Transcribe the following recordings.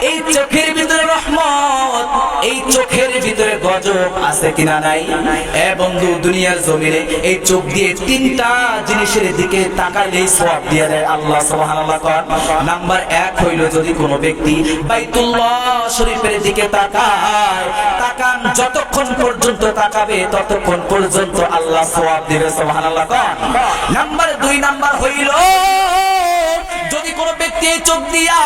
এই চোখের ভিতরে রহমত, এই চোখের ভিতরে গজব আছে কিনা নাই? এ বন্ধু, দুনিয়ার জমিনে এই চোখ দিয়ে তিনটা জিনিসের দিকে তাকাইলেই সওয়াব দিয়ে দেয় আল্লাহ সুবহানাল্লাহ। নাম্বার 1 হইল, যদি কোনো ব্যক্তি বাইতুল্লাহ শরীফের দিকে তাকায়, তাকান যতক্ষণ পর্যন্ত তাকাবে ততক্ষণ পর্যন্ত আল্লাহ সওয়াব দিবে সুবহানাল্লাহ। নাম্বার 2 নাম্বার হইল, যদি কোনো ব্যক্তি এই চোখ দিয়া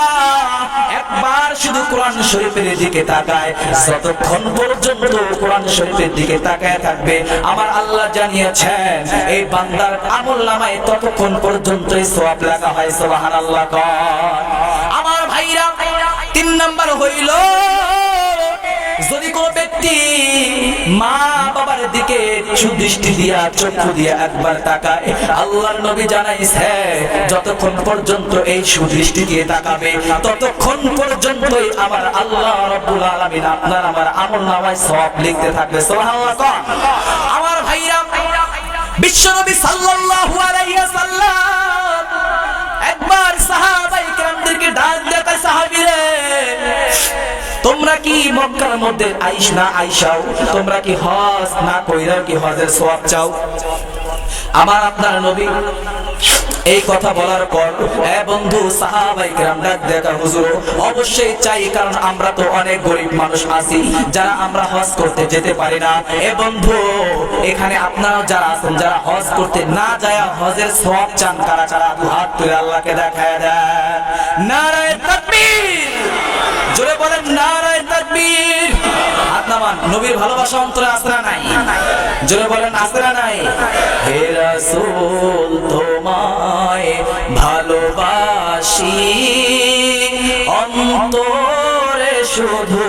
একবার শুধু কোরআন শরীফের দিকে তাকায়, যতক্ষণ পর্যন্ত কোরআন শরীফের দিকে তাকায় থাকবে, আমার আল্লাহ জানিয়েছেন এই বান্দার আমলনামায় ততক্ষণ পর্যন্তই সওয়াব লেখা হয় সুবহানাল্লাহ। আমার ভাইরা, 3 নাম্বার হইল, যদি কোন ব্যক্তি মা বাবার দিকে সুদৃষ্টি দিয়া চক্ষু দিয়া একবার তাকায়, আল্লাহর নবী জানাইছে যতক্ষণ পর্যন্ত এই সুদৃষ্টি দিয়ে তাকাবে ততক্ষণ পর্যন্তই আমার আল্লাহ রাব্বুল আলামিন আপনার আমার আমলনামায় সওয়াব লিখতে থাকবে সুবহানাল্লাহ। আমার ভাইরা, বিশ্বনবী সাল্লাল্লাহু আলাইহি ওয়াসাল্লাম একবার সাহাবায়ে কেরামদেরকে ডাক দিয়ে কয়, সাহাবীরে, তোমরা কি মক্কার মধ্যে আইসাও? তোমরা কি হজ না কইরা কি হজের সওয়াব চাও? আমার আপনার নবী এই কথা বলার পর বন্ধু সাহাবায়ে কেরাম ডাক দেখা, হুজুর অবশ্যই চাই, কারণ আমরা তো অনেক গরিব মানুষ আছি যারা আমরা হজ করতে যেতে পারি না। বন্ধু, এখানে আপনারা যারা আছেন যারা হজ করতে না যায় হজের সওয়াব চান, কারা কারা হাত তুলে আল্লাহকে দেখায় দেন। নারায়ে তাকবীর, জোরে বলেন নারায়ে তাকবীর। হাত নামান। নবীর ভালোবাসা অন্তরে আছে না নাই? জোরে বলেন আছে না নাই? হে রাসূল, তোমায় ভালোবাসি অন্তরে শুধু,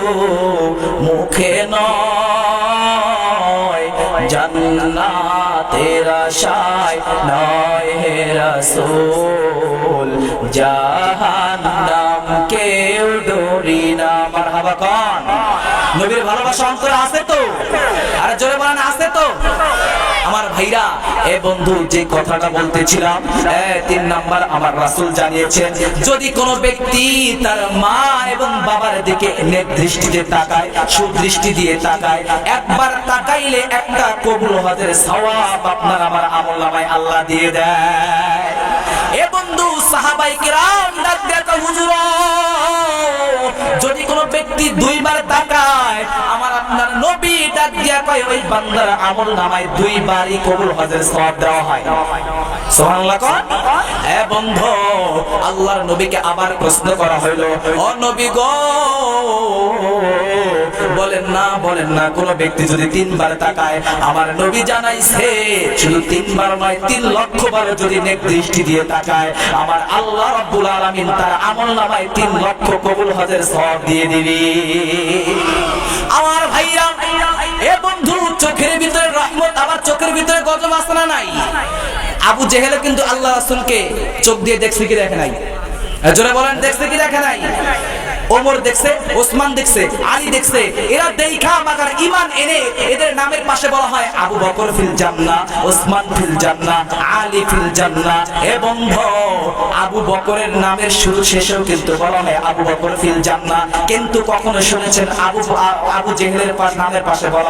মুখে নয়, জান্নাতের আশায় নয় হে রাসূল, জাহান্নাম কেউ ডরি না। মারহাবা কোন? নবীর ভালোবাসা অন্তরে আছে তো? আরে জোরে বলেন আছে তো? আমার ভাইরা, বন্ধু যে কথাটা বলতেছিলাম, 3 নাম্বার আমার রাসূল জানিয়েছেন, যদি কোনো ব্যক্তি তার মা এবং বাবার দিকে নেক দৃষ্টিতে তাকায়, সুদৃষ্টি দিয়ে তাকায়, একবার তাকাইলে একটা কবুল হজের সওয়াব আপনার আমার আমলনামায় আল্লাহ দিয়ে দেয়। বন্ধু সাহাবায়ে কেরাম ডাক দেয়া, হুজুর যদি কোনো ব্যক্তি 2 বার তাকায়, আমার আপনার নবী ডাক দিয়া কয় ওই বান্দার আমলনামায় 2 বারই কবুল হজের সওয়াব দেওয়া হয় সুবহানাল্লাহ। বন্ধু, আল্লাহর নবীকে আবার প্রশ্ন করা হইল, ও নবী গো, বলেন না কোন ব্যক্তি যদি 3 বার তাকায়, আমার নবী জানাইছে শুধু 3 বার নয় 3 লক্ষ বার যদি নেক দৃষ্টি দিয়ে তাকায়, আমার আল্লাহ রাব্বুল আলামিন তার আমলনামায় 3 লক্ষ কবুল হজের সওয়াব দিয়ে দিবে। আমার ভাইরা, বন্ধু, চোখের ভিতরে রহমত, আবার চোখের ভিতরে গজব আছে না নাই? আবু জেহেল কিন্তু আল্লাহ রাসূলকে চোখ দিয়ে দেখছে কি দেখে নাই? জোরে বলেন, দেখছে কি দেখে নাই? ওমর দেখছে, ওসমান দেখছে, আলী দেখছে, এরা দেখা মাগার ঈমান এনে এদের নামের পাশে বলা হয় আবু বকর ফিল জান্নাহ, ওসমান ফিল জান্নাহ, আলী ফিল জান্নাহ। বন্ধু, আবু বকরের নামের শুরু শেষেও কিন্তু বলা হয় আবু বকর ফিল জান্নাহ, কিন্তু কখনো শুনেছেন আবু জেহেলের নামের পাশে বলা